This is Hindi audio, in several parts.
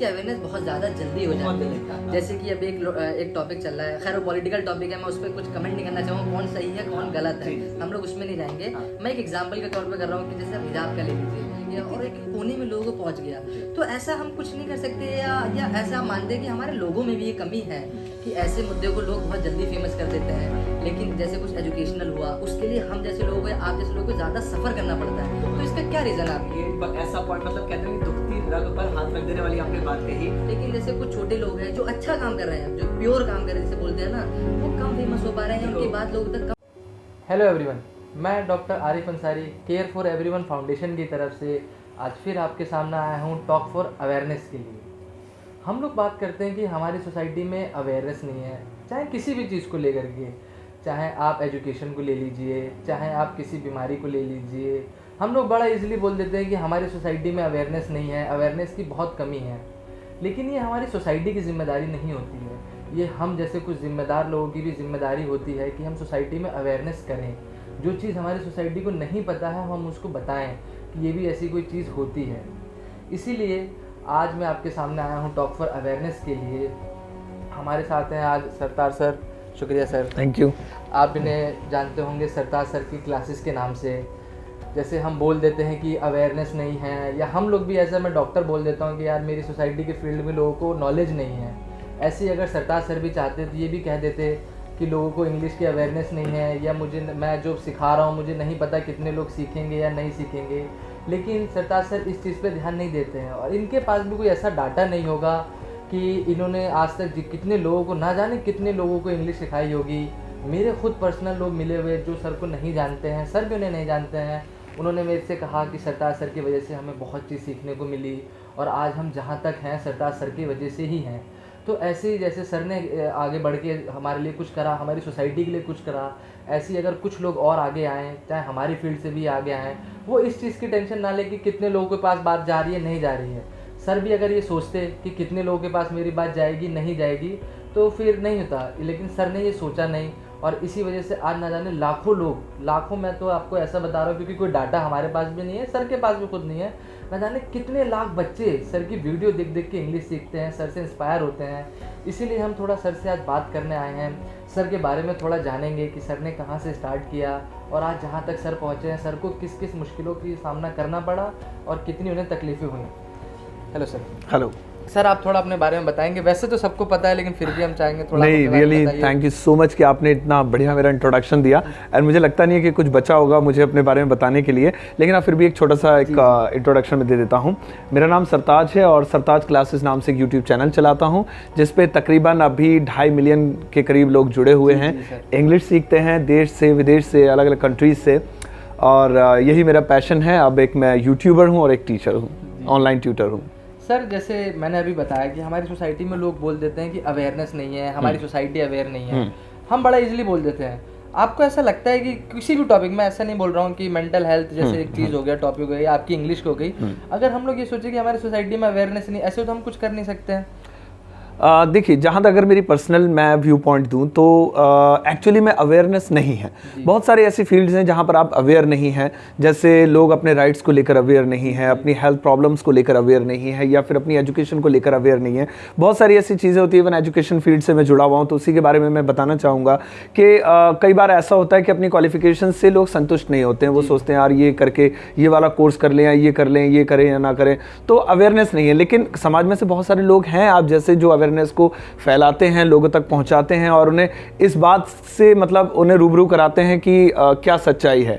की अवेयरनेस बहुत ज़्यादा जल्दी हो जाती है। जैसे कि अब एक टॉपिक चल रहा है, खैर वो पॉलिटिकल टॉपिक है, मैं उस पर कुछ कमेंट नहीं करना चाहूँगा कौन सही है कौन गलत है, हम लोग उसमें नहीं जाएंगे। मैं एक एग्जाम्पल के तौर पर कर रहा हूँ कि जैसे आप हिजाब का ले लीजिए और एक कोने में लोगों को पहुँच गया, तो ऐसा हम कुछ नहीं कर सकते या ऐसा हम मानते हैं कि हमारे लोगों में भी ये कमी है कि ऐसे मुद्दे को लोग बहुत जल्दी फेमस कर देते हैं। लेकिन जैसे कुछ एजुकेशनल हुआ उसके लिए हम जैसे लोग हैं, आप जैसे लोगों को ज़्यादा सफ़र करना पड़ता है, तो इसका क्या रीज़न है आपकी? ऐसा पॉइंट मतलब कहते हैं कि दुखती रग पर हाथ रख देने वाली आपने बात कही। लेकिन जैसे कुछ छोटे लोग हैं जो अच्छा काम कर रहे हैं, जो प्योर काम कर रहे हैं जिसे बोलते हैं ना, वो कम फेमस हो पा रहे हैं, उनकी बात लोगों तक कम। हेलो एवरीवन, मैं doctor Arif Ansari care for everyone foundation की तरफ से आज फिर आपके सामने आया हूँ टॉक फॉर अवेयरनेस के लिए। हम लोग बात करते हैं कि हमारी सोसाइटी में अवेयरनेस नहीं है, चाहे किसी भी चीज़ को लेकर के, चाहे आप एजुकेशन को ले लीजिए, चाहे आप किसी बीमारी को ले लीजिए। हम लोग बड़ा इजीली बोल देते हैं कि हमारी सोसाइटी में अवेयरनेस नहीं है, अवेयरनेस की बहुत कमी है। लेकिन ये हमारी सोसाइटी की जिम्मेदारी नहीं होती है, ये हम जैसे कुछ ज़िम्मेदार लोगों की भी जिम्मेदारी होती है कि हम सोसाइटी में अवेयरनेस करें। जो चीज़ हमारी सोसाइटी को नहीं पता है हम उसको बताएं कि ये भी ऐसी कोई चीज़ होती है। इसीलिए आज मैं आपके सामने आया हूँ टॉक फॉर अवेयरनेस के लिए। हमारे साथ हैं आज सरताज सर। शुक्रिया सर। Thank you. आप इन्हें जानते होंगे सरताज सर की क्लासेस के नाम से। जैसे हम बोल देते हैं कि अवेयरनेस नहीं है, या हम लोग भी ऐसा, मैं डॉक्टर बोल देता हूँ कि यार मेरी सोसाइटी के फील्ड में लोगों को नॉलेज नहीं है। ऐसे ही अगर सरताज सर भी चाहते तो ये भी कह देते कि लोगों को इंग्लिश की अवेयरनेस नहीं है, या मैं जो सिखा रहा हूँ मुझे नहीं पता कितने लोग सीखेंगे या नहीं सीखेंगे। लेकिन सरताज सर इस चीज़ पे ध्यान नहीं देते हैं, और इनके पास भी कोई ऐसा डाटा नहीं होगा कि इन्होंने आज तक कितने लोगों को, ना जाने कितने लोगों को इंग्लिश सिखाई होगी। मेरे खुद पर्सनल लोग मिले हुए जो सर को नहीं जानते हैं, सर भी उन्हें नहीं जानते हैं। उन्होंने मेरे से कहा कि सरताज सर की वजह से हमें बहुत चीज़ सीखने को मिली, और आज हम जहाँ तक हैं सरताज सर की वजह से ही हैं। तो ऐसे ही जैसे सर ने आगे बढ़ के हमारे लिए कुछ करा, हमारी सोसाइटी के लिए कुछ करा, ऐसे ही अगर कुछ लोग और आगे आएँ, चाहे हमारी फील्ड से भी आगे आएँ, वो इस चीज़ की टेंशन ना ले कि कितने लोगों के पास बात जा रही है नहीं जा रही है। सर भी अगर ये सोचते कि कितने लोगों के पास मेरी बात जाएगी नहीं जाएगी तो फिर नहीं होता, लेकिन सर ने ये सोचा नहीं, और इसी वजह से आज ना जाने लाखों लोग, लाखों, मैं तो आपको ऐसा बता रहा हूँ क्योंकि कोई डाटा हमारे पास भी नहीं है, सर के पास भी खुद नहीं है, ना जाने कितने लाख बच्चे सर की वीडियो देख देख के इंग्लिश सीखते हैं, सर से इंस्पायर होते हैं। इसीलिए हम थोड़ा सर से आज बात करने आए हैं, सर के बारे में थोड़ा जानेंगे कि सर ने कहाँ से स्टार्ट किया और आज जहाँ तक सर पहुँचे हैं, सर को किस किस मुश्किलों की सामना करना पड़ा और कितनी उन्हें तकलीफ़ें हुई। Hello sir. हेलो सर, आप थोड़ा अपने बारे में बताएंगे? वैसे तो सबको पता है, लेकिन फिर भी हम चाहेंगे थोड़ा। नहीं, really thank you so much कि आपने इतना बढ़िया मेरा इंट्रोडक्शन दिया, एंड मुझे लगता नहीं है कि कुछ बचा होगा मुझे अपने बारे में बताने के लिए, लेकिन आप फिर भी एक छोटा सा एक इंट्रोडक्शन में दे देता हूँ। मेरा नाम सरताज है और सरताज क्लासेस नाम से एक यूट्यूब चैनल चलाता हूँ, जिसपे तकरीबन अभी 2.5 मिलियन के करीब लोग जुड़े हुए हैं। इंग्लिश सीखते हैं देश से विदेश से, अलग अलग कंट्रीज से, और यही मेरा पैशन है। अब एक मैं यूट्यूबर हूँ और एक टीचर हूँ, ऑनलाइन ट्यूटर हूँ। सर, जैसे मैंने अभी बताया कि हमारी सोसाइटी में लोग बोल देते हैं कि अवेयरनेस नहीं है, हमारी सोसाइटी अवेयर नहीं है, हम बड़ा इजीली बोल देते हैं। आपको ऐसा लगता है कि किसी भी टॉपिक में, ऐसा नहीं बोल रहा हूँ कि मेंटल हेल्थ जैसे एक चीज़ हो गया, टॉपिक हो गया, आपकी इंग्लिश हो गई, अगर हम लोग ये सोचे कि हमारी सोसाइटी में अवेयरनेस नहीं, ऐसे तो हम कुछ कर नहीं सकते हैं? देखिए, जहाँ तक अगर मेरी पर्सनल मैं व्यू पॉइंट दूँ तो एक्चुअली में अवेयरनेस नहीं है। बहुत सारे ऐसी फील्ड्स हैं जहाँ पर आप अवेयर नहीं हैं, जैसे लोग अपने राइट्स को लेकर अवेयर नहीं है, अपनी हेल्थ प्रॉब्लम्स को लेकर अवेयर नहीं है, या फिर अपनी एजुकेशन को लेकर अवेयर नहीं है। बहुत सारी ऐसी चीज़ें होती है। इवन एजुकेशन फील्ड से मैं जुड़ा हुआ हूँ, तो उसी के बारे में मैं बताना चाहूँगा कि कई बार ऐसा होता है कि अपनी क्वालिफिकेशन से लोग संतुष्ट नहीं होते हैं। वो सोचते हैं यार ये करके ये वाला कोर्स कर लें, या ये कर लें, ये करें या ना करें, तो अवेयरनेस नहीं है। लेकिन समाज में से बहुत सारे लोग हैं आप जैसे जो अवेयरनेस को फैलाते हैं, लोगों तक पहुंचाते हैं, और उन्हें इस बात से मतलब उन्हें रूबरू कराते हैं कि क्या सच्चाई है।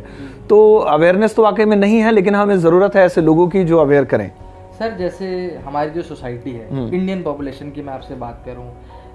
तो अवेयरनेस तो वाकई में नहीं है, लेकिन हमें ज़रूरत है ऐसे लोगों की जो अवेयर करें। सर, जैसे हमारी जो सोसाइटी है, इंडियन पॉपुलेशन की मैं आपसे बात करूं,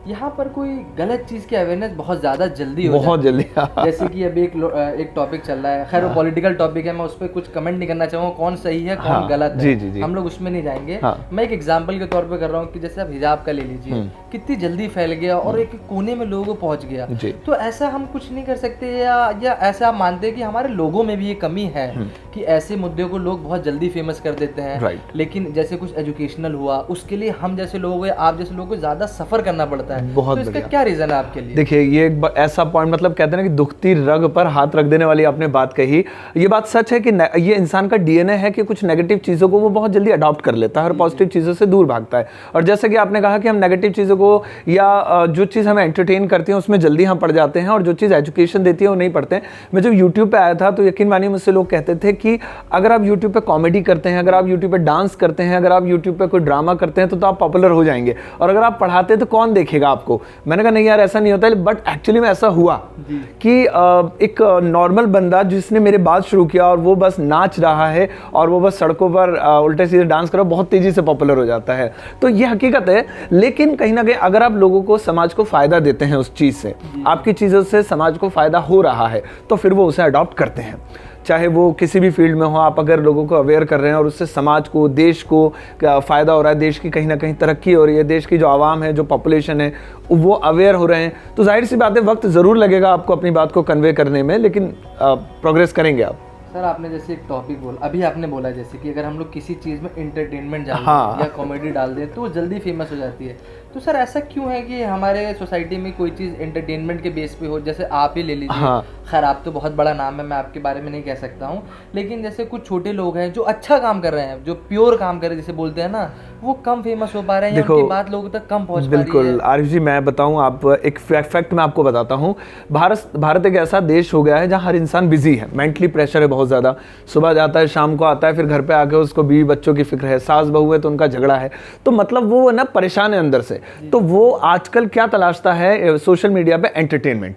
यहाँ पर कोई गलत चीज़ की अवेयरनेस बहुत ज़्यादा जल्दी हो बहुत जल्दी जैसे कि अभी एक टॉपिक चल रहा है, खैर वो पॉलिटिकल टॉपिक है, मैं उस पर कुछ कमेंट नहीं करना चाहूँगा कौन सही है कौन गलत है, जी। हम लोग उसमें नहीं जाएंगे। मैं एक एग्जांपल के तौर पे कर रहा हूँ कि जैसे आप हिजाब का ले लीजिए, कितनी जल्दी फैल गया और एक कोने में लोगों को पहुँच गया, तो ऐसा हम कुछ नहीं कर सकते, या ऐसा आप मानते हैं कि हमारे लोगों में भी ये कमी है कि ऐसे मुद्दे को लोग बहुत जल्दी फेमस कर देते हैं। लेकिन जैसे कुछ एजुकेशनल हुआ उसके लिए हम जैसे लोग हैं, आप जैसे लोगों को ज़्यादा सफ़र करना पड़ता होता है। बहुत तो इसका बढ़िया। क्या रीजन है आपके लिए? देखिए ये एक ऐसा पॉइंट, मतलब कहते हैं ना कि दुखती रग पर हाथ रख देने वाली आपने बात कही। ये बात सच है कि ये इंसान का डीएनए है कि कुछ नेगेटिव चीज़ों को वो बहुत जल्दी अडॉप्ट कर लेता है और पॉजिटिव चीज़ों से दूर भागता है। और जैसे कि आपने कहा कि हम नेगेटिव चीज़ों को या जो चीज़ हमें एंटरटेन करती है उसमें जल्दी हम पड़ जाते हैं, और जो चीज़ एजुकेशन देती है वो नहीं पढ़ते हैं। मैं जब यूट्यूब पे आया था तो यकीन मानिए मुझसे लोग कहते थे कि अगर आप यूट्यूब पे कॉमेडी करते हैं, अगर आप यूट्यूब पे डांस करते हैं, अगर आप यूट्यूब पे कोई ड्रामा करते हैं तो आप पॉपुलर हो जाएंगे, और अगर आप पढ़ाते हैं तो कौन देखेगा आपको। मैंने कहा नहीं यार ऐसा नहीं होता है, बट एक्चुअली में ऐसा हुआ कि एक नॉर्मल बंदा जिसने मेरे बात शुरू किया और वो बस नाच रहा है और वो बस सड़कों पर उल्टे सीधे डांस करो, बहुत तेजी से पॉपुलर हो जाता है। तो ये हकीकत है। लेकिन कहीं ना कहीं अगर आप लोगों को, समाज को फायदा देते हैं उस चीज से, आपकी चीजों से समाज को फायदा हो रहा है, तो फिर वो उसे अडॉप्ट करते हैं, चाहे वो किसी भी फील्ड में हो। आप अगर लोगों को अवेयर कर रहे हैं और उससे समाज को, देश को फ़ायदा हो रहा है, देश की कहीं ना कहीं तरक्की हो रही है, देश की जो आवाम है, जो पॉपुलेशन है वो अवेयर हो रहे हैं, तो जाहिर सी बात है वक्त ज़रूर लगेगा आपको अपनी बात को कन्वे करने में, लेकिन प्रोग्रेस करेंगे आप। सर आपने जैसे एक टॉपिक बोला, अभी आपने बोला जैसे कि अगर हम लोग किसी चीज़ में इंटरटेनमेंट डाल दें या कॉमेडी डाल दें तो वो जल्दी फेमस हो जाती है। तो सर ऐसा क्यों है कि हमारे सोसाइटी में कोई चीज़ एंटरटेनमेंट के बेस पे हो? जैसे आप ही ले लीजिए, खैर आप तो बहुत बड़ा नाम है, मैं आपके बारे में नहीं कह सकता हूँ, लेकिन जैसे कुछ छोटे लोग हैं जो अच्छा काम कर रहे हैं, जो प्योर काम कर रहे हैं जिसे बोलते हैं ना, वो कम फेमस हो पा रहे हैं या उनकी बात लोगों तक कम पहुँच पा रही है। बिल्कुल आरिफ जी, मैं बताऊं, आप एक फैक्ट मैं आपको बताता हूं। भारत एक ऐसा देश हो गया है जहां हर इंसान बिजी है, मेंटली प्रेशर है बहुत ज़्यादा। सुबह जाता है, शाम को आता है, फिर घर पे आके उसको बीवी बच्चों की फिक्र है, सास बहू है तो उनका झगड़ा है, तो मतलब वो ना परेशान है अंदर से। तो वो आजकल क्या तलाशता है सोशल मीडिया पे? एंटरटेनमेंट।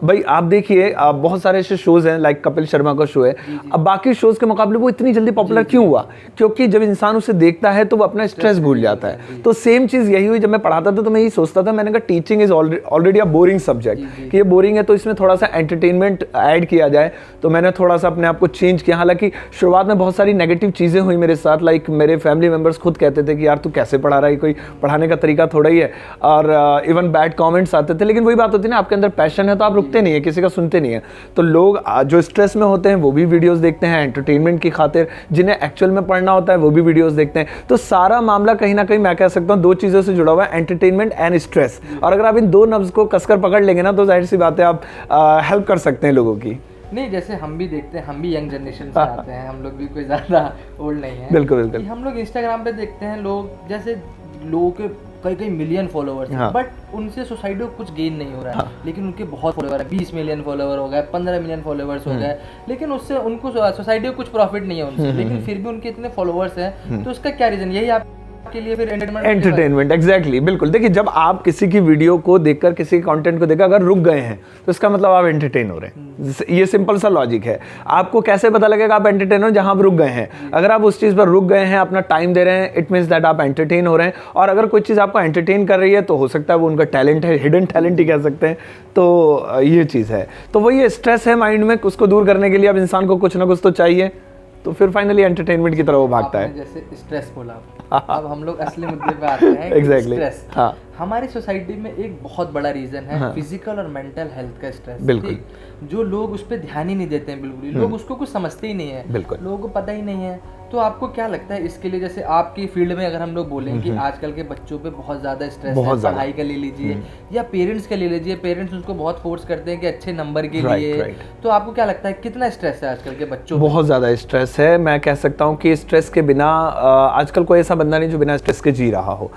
भाई आप देखिए, बहुत सारे ऐसे शोज हैं, लाइक कपिल शर्मा का शो है, अब बाकी शोज के मुकाबले वो इतनी जल्दी पॉपुलर क्यों हुआ? क्योंकि जब इंसान उसे देखता है तो वो अपना स्ट्रेस भूल जाता है। तो सेम चीज यही हुई, जब मैं पढ़ाता था तो मैं यही सोचता था, मैंने कहा teaching is already a boring subject, कि ये बोरिंग है तो इसमें थोड़ा सा एंटरटेनमेंट ऐड किया जाए। तो मैंने थोड़ा सा अपने आप को चेंज किया। हालांकि शुरुआत में बहुत सारी नेगेटिव चीजें हुई मेरे साथ, लाइक मेरे फैमिली मेंबर्स खुद कहते थे कि यार तू कैसे पढ़ा रहा है, कोई पढ़ाने का तरीका थोड़ा ही है, और इवन बैड कॉमेंट्स आते थे। लेकिन वही बात होती है ना, आपके अंदर पैशन है तो आप रुकते नहीं है, किसी का सुनते नहीं है। तो लोग जो स्ट्रेस में होते हैं वो भी वीडियोस देखते हैं एंटरटेनमेंट की खातिर, जिन्हें एक्चुअल में पढ़ना होता है वो भी वीडियोस देखते हैं। तो सारा मामला कहीं ना कहीं मैं कह सकता हूं दो चीजों से जुड़ा हुआ है, एंटरटेनमेंट एंड स्ट्रेस। और अगर आप इन दो नब्ज को कसकर पकड़ लेंगे ना तो जाहिर सी बात है आप हेल्प कर सकते हैं लोगों की। नहीं, जैसे हम भी देखते हैं, हम भी यंग जनरेशन से आते हैं, हम लोग भी कोई ज़्यादा ओल्ड नहीं है। बिल्कुल बिल्कुल। हम लोग इंस्टाग्राम पे देखते हैं, लोग जैसे लोगों के कई मिलियन फॉलोवर्स हैं, बट उनसे सोसाइटी को कुछ गेन नहीं हो रहा है। लेकिन उनके बहुत फॉलोवर है, 20 मिलियन फॉलोवर हो गए, 15 मिलियन फॉलोवर्स हो गए, लेकिन उससे उनको सोसाइटी को कुछ प्रॉफिट नहीं है उनसे, लेकिन फिर भी उनके इतने फॉलोवर्स हैं। तो उसका क्या रीजन? यही आपके लिए फिर एंटरटेनमेंट एग्जैक्टली बिल्कुल। देखिए जब आप किसी की वीडियो को देखकर, किसी के कंटेंट को देखकर अगर रुक गए हैं तो इसका मतलब आप एंटरटेन हो रहे हैं। ये सिंपल सा लॉजिक है। आपको कैसे पता लगेगा आप एंटरटेन हो? जहां आप रुक गए हैं। अगर आप उस चीज पर रुक गए हैं, अपना टाइम दे रहे हैं, इट मींस दैट आप एंटरटेन हो रहे हैं। और अगर कोई चीज आपको एंटरटेन कर रही है तो हो सकता है वो उनका टैलेंट है, हिडन टैलेंट ही कह सकते हैं। तो ये चीज है। तो वही स्ट्रेस है माइंड में, उसको दूर करने के लिए अब इंसान को कुछ ना कुछ तो चाहिए, तो फिर फाइनली एंटरटेनमेंट की तरफ वो भागता है। जैसे स्ट्रेस बोला, अब हम लोग असली मुद्दे पे आते हैं। Exactly. स्ट्रेस हाँ। हमारी सोसाइटी में एक बहुत बड़ा रीजन है फिजिकल और मेंटल हेल्थ का स्ट्रेस। बिल्कुल। जो लोग उस पर ध्यान ही नहीं देते हैं, बिल्कुल लोग उसको कुछ समझते ही नहीं है, बिल्कुल लोगों को पता ही नहीं है। तो आपको क्या लगता है इसके लिए? जैसे आपकी फील्ड में अगर हम लोग बोलें कि आजकल के बच्चों पे बहुत ज़्यादा स्ट्रेस है, पढ़ाई का ले लीजिए या पेरेंट्स का ले लीजिए, पेरेंट्स उसको बहुत फोर्स करते हैं कि अच्छे नंबर के लिए। तो आपको क्या लगता है कितना स्ट्रेस है आजकल के बच्चों पे? बहुत ज़्यादा स्ट्रेस है। मैं कह सकता हूँ कि स्ट्रेस के बिना आजकल कोई ऐसा बंदा नहीं जो बिना स्ट्रेस के जी रहा हो।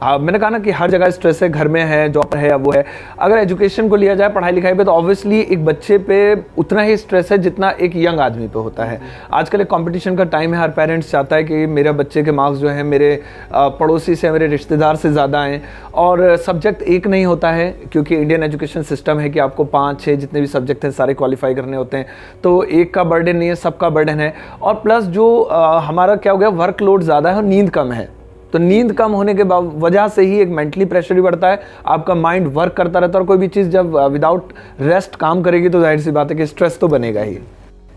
मैंने कहा ना कि हर जगह स्ट्रेस है, घर में है, जॉब है, या वो है। अगर एजुकेशन को लिया जाए, पढ़ाई लिखाई पे, तो ऑब्वियसली एक बच्चे पे उतना ही स्ट्रेस है जितना एक यंग आदमी पे होता है। आजकल एक कंपटीशन का टाइम है, हर पेरेंट्स चाहता है कि मेरे बच्चे के मार्क्स जो हैं मेरे पड़ोसी से, मेरे रिश्तेदार से ज़्यादा आएँ। और सब्जेक्ट एक नहीं होता है, क्योंकि इंडियन एजुकेशन सिस्टम है कि आपको 5-6 जितने भी सब्जेक्ट हैं सारे क्वालिफाई करने होते हैं। तो एक का बर्डन नहीं है, सबका बर्डन है। और प्लस जो हमारा क्या हो गया, वर्कलोड ज़्यादा है और नींद कम है। तो नींद कम होने के वजह से ही एक मेंटली प्रेशर भी बढ़ता है, आपका माइंड वर्क करता रहता है। और कोई भी चीज़ जब विदाउट रेस्ट काम करेगी तो जाहिर सी बात है कि स्ट्रेस तो बनेगा ही।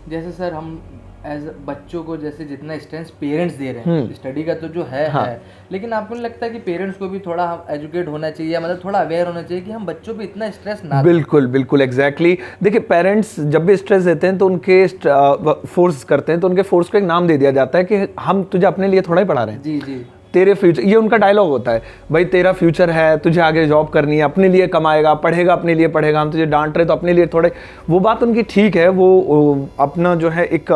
जैसे सर हम एज बच्चों को जैसे जितना स्ट्रेस पेरेंट्स दे रहे हैं स्टडी का तो जो है लेकिन आपको नहीं लगता कि पेरेंट्स को भी थोड़ा एजुकेट होना चाहिए, मतलब थोड़ा अवेयर होना चाहिए कि हम बच्चों पे इतना स्ट्रेस ना? बिल्कुल बिल्कुल एग्जैक्टली। देखिए पेरेंट्स जब भी स्ट्रेस देते हैं तो उनके फोर्स करते हैं, तो उनके फोर्स को एक नाम दे दिया जाता है कि हम तुझे अपने लिए थोड़ा ही पढ़ा रहे हैं। जी जी। तेरे फ्यूचर, ये उनका डायलॉग होता है, भाई तेरा फ्यूचर है, तुझे आगे जॉब करनी है, अपने लिए कमाएगा, पढ़ेगा अपने लिए पढ़ेगा, हम तुझे डांट रहे तो अपने लिए थोड़े, वो बात उनकी ठीक है, वो अपना जो है एक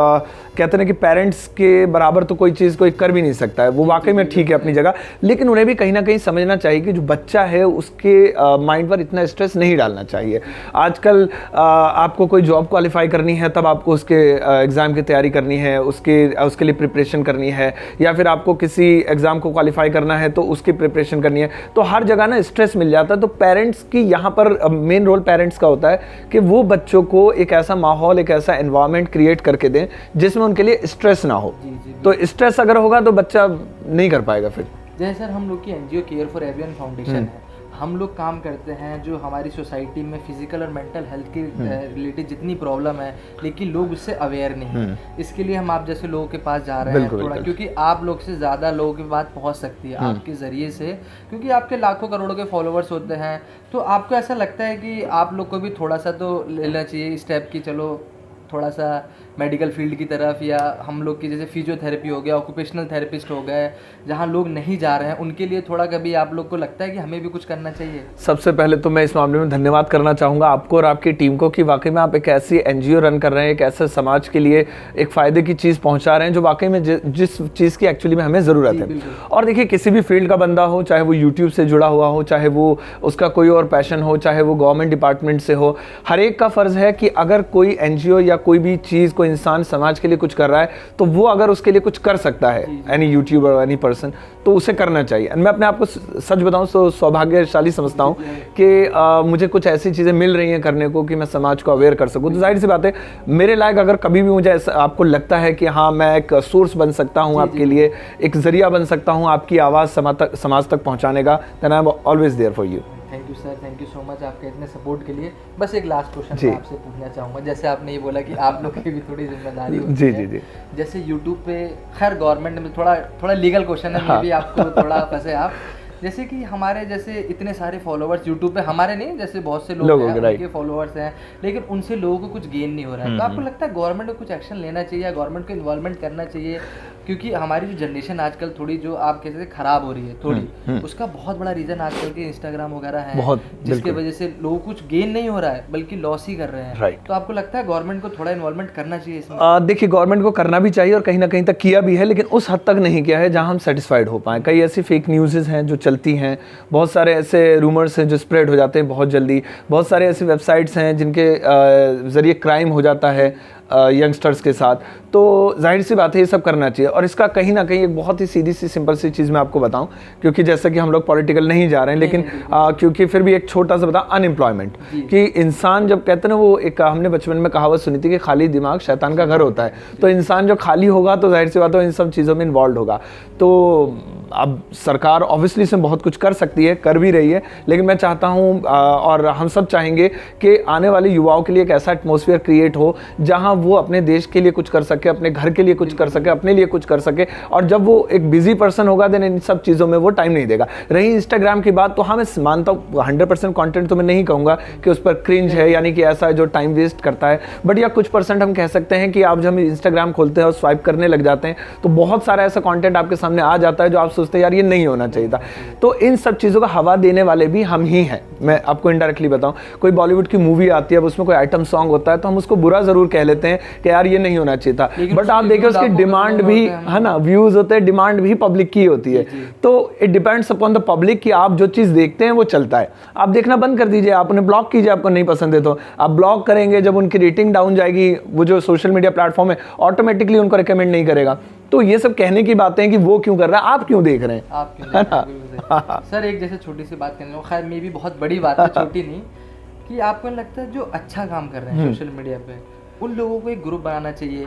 कहते हैं कि पेरेंट्स के बराबर तो कोई चीज़ कोई कर भी नहीं सकता है, वो वाकई में ठीक है अपनी जगह, लेकिन उन्हें भी कहीं ना कहीं समझना चाहिए कि जो बच्चा है उसके माइंड पर इतना स्ट्रेस नहीं डालना चाहिए। आजकल आपको कोई जॉब क्वालिफाई करनी है तब आपको उसके एग्ज़ाम की तैयारी करनी है, उसके लिए प्रिपरेशन करनी है, या फिर आपको किसी एग्ज़ाम को क्वालिफाई करना है तो उसकी प्रिपरेशन करनी है, तो हर जगह ना स्ट्रेस मिल जाता है। तो पेरेंट्स की यहाँ पर मेन रोल पेरेंट्स का होता है कि वो बच्चों को एक ऐसा माहौल, एक ऐसा एनवायरनमेंट क्रिएट करके दें जिसमें उनके लिए स्ट्रेस ना हो। तो स्ट्रेस अगर होगा तो बच्चा नहीं कर पाएगा फिर। जैसे सर हम लोग की NGO care for everyone foundation है, हम लोग काम करते हैं जो हमारी सोसाइटी में फिजिकल और मेंटल हेल्थ के रिलेटेड जितनी प्रॉब्लम है, लेकिन लोग उससे अवेयर नहीं है। इसके लिए हम आप जैसे लोगों के पास जा रहे हैं थोड़ा, क्योंकि आप लोग से ज़्यादा लोगों की बात पहुंच सकती है आपके ज़रिए से, क्योंकि आपके लाखों करोड़ों के फॉलोअर्स होते हैं। तो आपको ऐसा लगता है कि आप लोग को भी थोड़ा सा तो लेना चाहिए स्टेप की चलो थोड़ा सा मेडिकल फील्ड की तरफ, या हम लोग की जैसे फिजियोथेरेपी हो गया, ऑक्यूपेशनल थेरेपिस्ट हो गए, जहाँ लोग नहीं जा रहे हैं उनके लिए थोड़ा कभी आप लोग को लगता है कि हमें भी कुछ करना चाहिए? सबसे पहले तो मैं इस मामले में धन्यवाद करना चाहूँगा आपको और आपकी टीम को कि वाकई में आप एक ऐसी एनजीओ रन कर रहे हैं, एक ऐसे समाज के लिए एक फ़ायदे की चीज़ पहुँचा रहे हैं जो वाकई में जिस चीज़ की एक्चुअली में हमें ज़रूरत है। और देखिए किसी भी फील्ड का बंदा हो, चाहे वो यूट्यूब से जुड़ा हुआ हो, चाहे वो उसका कोई और पैशन हो, चाहे वो गवर्नमेंट डिपार्टमेंट से हो, हर एक का फ़र्ज़ है कि अगर कोई एनजीओ या कोई भी चीज़, कोई इंसान समाज के लिए कुछ कर रहा है तो वो अगर उसके लिए कुछ कर सकता है, एनी यूट्यूबर एनी पर्सन, तो उसे करना चाहिए। मैं अपने आप को सच बताऊं तो सौभाग्यशाली समझता हूं कि मुझे कुछ ऐसी चीज़ें मिल रही हैं करने को कि मैं समाज को अवेयर कर सकूं। तो जाहिर सी बात है मेरे लायक अगर कभी भी मुझे ऐसा आपको लगता है कि हाँ मैं एक सोर्स बन सकता हूँ आपके लिए, एक जरिया बन सकता हूँ आपकी आवाज़ समाज तक पहुँचाने का, then I am always there for you. Thank you sir, thank you so much आपके इतने सपोर्ट के लिए। बस एक लास्ट क्वेश्चन मैं आपसे पूछना चाहूँगा, जैसे आपने ये बोला कि आप लोग की भी थोड़ी जिम्मेदारी होती है। जी। जैसे यूट्यूब पे खैर गवर्नमेंट में थोड़ा लीगल क्वेश्चन है, मे भी आपको थोड़ा फंसे आप, जैसे कि हमारे जैसे इतने सारे फॉलोअर्स यूट्यूब पे, हमारे नहीं जैसे बहुत से लोग हैं उनके फॉलोअर्स हैं, लेकिन उनसे लोगों को कुछ गेन नहीं हो रहा है। तो आपको लगता है गवर्नमेंट को कुछ एक्शन लेना चाहिए या गवर्नमेंट को इन्वॉल्वमेंट करना चाहिए? क्योंकि हमारी जो जनरेशन आजकल थोड़ी जो आप कहते हैं खराब हो रही है थोड़ी, उसका बहुत बड़ा रीज़न आजकल के इंस्टाग्राम वगैरह है, जिसके वजह से लोगों को कुछ गेन नहीं हो रहा है बल्कि लॉस ही कर रहे हैं। तो आपको लगता है गवर्नमेंट को थोड़ा इन्वॉल्वमेंट करना चाहिए इसमें? देखिए गवर्नमेंट को करना भी चाहिए और कहीं ना कहीं तक किया भी है, लेकिन उस हद तक नहीं किया है जहां हम सेटिस्फाइड हो पाएं। कई ऐसी फेक न्यूज़ हैं जो चलती हैं, बहुत सारे ऐसे रूमर्स हैं जो स्प्रेड हो जाते हैं बहुत जल्दी, बहुत सारे ऐसे वेबसाइट्स हैं जिनके ज़रिए क्राइम हो जाता है यंगस्टर्स के साथ। तो जाहिर सी बात है ये सब करना चाहिए। और इसका कहीं ना कहीं एक बहुत ही सीधी सी सिंपल सी चीज़ मैं आपको बताऊं, क्योंकि जैसा कि हम लोग पॉलिटिकल नहीं जा रहे हैं, लेकिन क्योंकि फिर भी एक छोटा सा बता, अनएम्प्लॉयमेंट कि इंसान जब कहते हैं ना, वो एक हमने बचपन में कहावत सुनी थी कि खाली दिमाग शैतान का घर होता है। तो इंसान जो खाली होगा तो जाहिर सी बात है इन सब चीज़ों में इन्वॉल्व होगा। तो अब सरकार ऑब्वियसली इसमें बहुत कुछ कर सकती है, कर भी रही है, लेकिन मैं चाहता हूँ और हम सब चाहेंगे कि आने वाले युवाओं के लिए एक ऐसा एटमॉस्फेयर क्रिएट हो जहाँ वो अपने देश के लिए कुछ कर सके, अपने घर के लिए कुछ कर सके, अपने लिए कुछ कर सके। और जब वो एक बिजी पर्सन होगा देन इन सब चीज़ों में वो टाइम नहीं देगा। रही इंस्टाग्राम की बात, तो हाँ मैं मानता हूँ 100% कंटेंट तो मैं नहीं कहूँगा कि उस पर क्रिंज है, यानी कि ऐसा है जो टाइम वेस्ट करता है, बट या कुछ % हम कह सकते हैं कि आप जब इंस्टाग्राम खोलते हैं और स्वाइप करने लग जाते हैं तो बहुत सारा ऐसा कंटेंट आपके सामने आ जाता है जो आप सोचते हैं यार ये नहीं होना चाहिए था। तो इन सब चीज़ों का हवा देने वाले भी हम ही हैं। मैं आपको इनडायरेक्टली बताऊं, कोई बॉलीवुड की मूवी आती है, अब उसमें कोई आइटम सॉन्ग होता है तो हम उसको बुरा जरूर कह लेते हैं कि यार ये नहीं होना चाहिए था, बट आप देखिए उसकी डिमांड भी है ना, व्यूज होते हैं, डिमांड भी पब्लिक की होती है। तो it depends upon the public कि आप जो चीज़ देखते हैं वो चलता है। आप देखना बंद कर दीजिए, आप उन्हें ब्लॉक कीजिए, आपको नहीं पसंद है तो आप ब्लॉक करेंगे, जब उनकी रेटिंग डाउन जाएगी, वो जो सोशल मीडिया प्लेटफॉर्म है ऑटोमेटिकली उनको रिकमेंड नहीं करेगा। तो ये सब कहने की बातें हैं कि वो क्यों कर रहा है, आप क्यों देख रहे हैं, आप क्यों देख रहे हैं। सर एक जैसे छोटी सी बात करने, खैर मे भी बहुत बड़ी बात है, छोटी नहीं, कि आपको लगता है जो अच्छा काम कर रहे हैं सोशल मीडिया पे उन लोगों को एक ग्रुप बनाना चाहिए।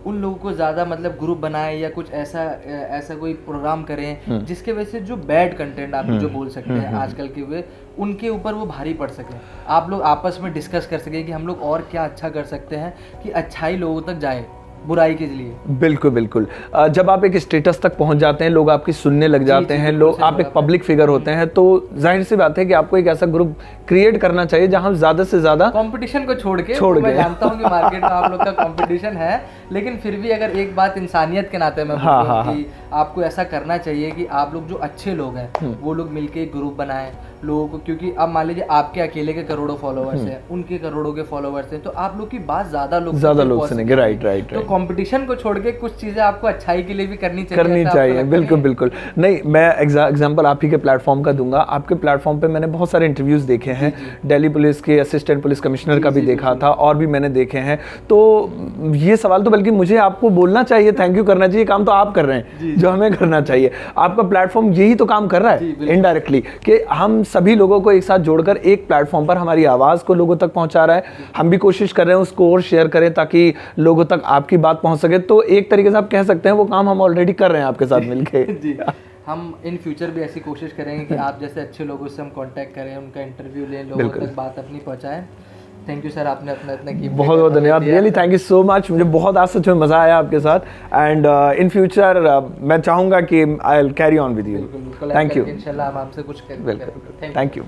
उन लोगों को ज़्यादा मतलब ग्रुप बनाए या कुछ ऐसा कोई प्रोग्राम करें जिसके वजह से जो बैड कंटेंट आप जो बोल सकते हैं आजकल के वे, उनके ऊपर वो भारी पड़ सके। आप लोग आपस में डिस्कस कर सकें कि हम लोग और क्या अच्छा कर सकते हैं कि अच्छाई लोगों तक जाए। बुराई के लिए। बिल्कुल बिल्कुल। जब आप एक स्टेटस तक पहुंच जाते हैं, लोग आपकी सुनने लग जाते हैं, लोग, आप एक पब्लिक फिगर होते हैं, तो जाहिर सी बात है कि आपको एक ऐसा ग्रुप क्रिएट करना चाहिए जहां ज्यादा से ज्यादा कंपटीशन को छोड़ के मैं जानता हूं कि मार्केट में आप लोग का कंपटीशन है, लेकिन फिर भी अगर एक बात इंसानियत के नाते मैं बोलूं कि आपको ऐसा करना चाहिए कि आप लोग जो अच्छे लोग हैं वो लोग मिलके एक ग्रुप बनाएं लोगों को, क्योंकि अब मान लीजिए आपके अकेले के करोड़ों फॉलोवर्स हैं, उनके करोड़ों के फॉलोवर्स हैं, तो आप लोग की बात ज्यादा लोग सुनेंगे। राइट। तो कंपटीशन को छोड़ के कुछ चीजें आपको अच्छाई के लिए भी करनी चाहिए। बिल्कुल बिल्कुल। नहीं, मैं एग्जांपल आप ही के प्लेटफॉर्म का दूंगा। आपके प्लेटफॉर्म पे मैंने बहुत सारे इंटरव्यूज देखे हैं, दिल्ली पुलिस के असिस्टेंट पुलिस कमिश्नर का भी देखा था, और भी मैंने देखे हैं। तो ये सवाल तो बल्कि मुझे आपको बोलना चाहिए, थैंक यू करना चाहिए, काम तो आप कर रहे हैं जो हमें करना चाहिए। आपका प्लेटफॉर्म यही तो काम कर रहा है इनडायरेक्टली, कि हम सभी लोगों को एक साथ जोड़कर एक प्लेटफॉर्म पर हमारी आवाज को लोगों तक पहुंचा रहा है। हम भी कोशिश कर रहे हैं उसको और शेयर करें ताकि लोगों तक आपकी बात पहुंच सके। तो एक तरीके से आप कह सकते हैं वो काम हम ऑलरेडी कर रहे हैं आपके साथ मिलके। जी, हम इन फ्यूचर भी ऐसी कोशिश करेंगे कि आप जैसे अच्छे लोगों से हम कांटेक्ट करें, उनका इंटरव्यू लें, लोगों तक बात अपनी पहुंचाएं। थैंक यू सर, आपने अपना इतना कीमती बहुत बहुत धन्यवाद। Really thank you so much. मुझे बहुत आज सच में मजा आया आपके साथ, एंड इन फ्यूचर मैं चाहूंगा कि I will carry on with you. बिल्कुल, थैंक यू। इंशाल्लाह हम आपसे कुछ थैंक यू।